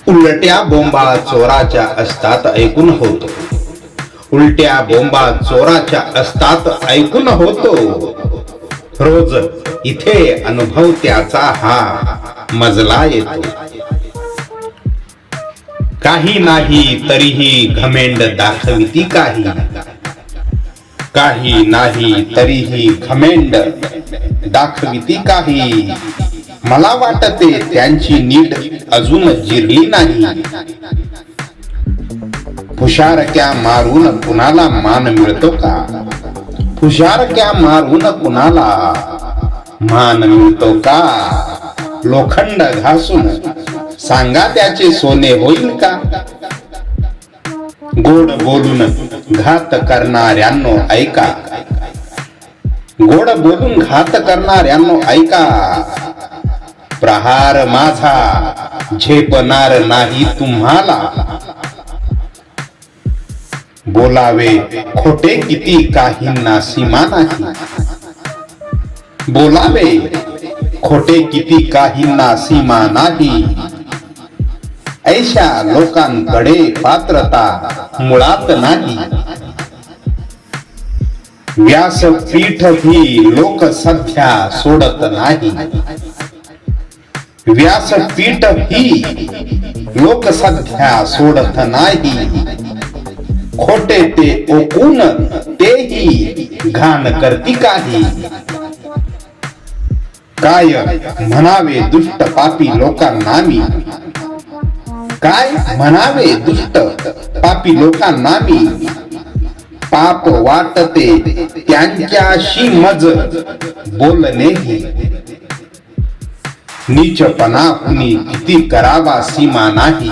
उलट्या बोंबा चोराच्या असतात ऐकून होतो. उलट्या बोंबा चोराच्या असतात ऐकून होतो. रोज इथे अनुभव त्याचा हा मजला येतो. काही नाही तरीही घमेंड दाखविती काही. काही नाही तरीही घमेंड दाखविती काही. मला वाटते त्यांची नीट अजून जिरली नाही. फुशारक्या मारून कुणाला मान मिळतो का? फुशारक्या मारून कुणाला मान मिळतो का? लोखंड घासून सांगा त्याचे सोने होईल का? गोड बोलून घात करणाऱ्यांनो ऐका. गोड बोलून घात करणाऱ्यांनो ऐका. प्रहार माझा झेपणार नाही तुम्हाला. बोलावे खोटे किती काहींना सीमा नाही. बोलावे खोटे किती काहींना सीमा नाही. ऐशा लोकांकडे पात्रता मुळात नाही. व्यासपीठ ही लोक सध्या सोडत नाही. व्यासपीठ ही लोक सध्या सोडत नाही. खोटे ते ओकून तेही घाण करती काही. काय म्हणावे दुष्ट पापी लोकांना मी. काय म्हणावे दुष्ट पापी लोकांना मी. पाप वाटते त्यांच्याशी मज बोलणेही. नीचपणा कुणी किती करावा सीमा नाही.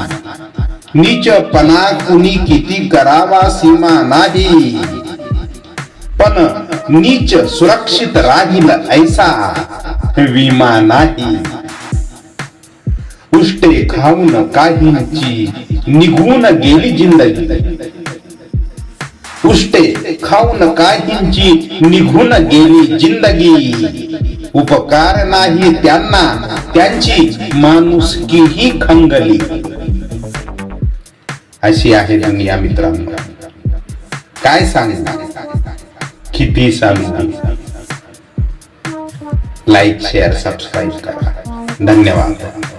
नीचपणा कुणी किती करावा सीमा नाही. पण नीच सुरक्षित राहील ऐसा विमा नाही. उष्टे खाऊन काहींची निघून गेली जिंदगी. उष्टे खाऊन काहींची निघून गेली जिंदगी. उपकार नाही त्यांना त्यांची माणुसकीही खंगली. अशी आहे दुनिया मित्रांनो. काय सांगू किती सांगू. लाईक शेअर सबस्क्राईब करा. धन्यवाद.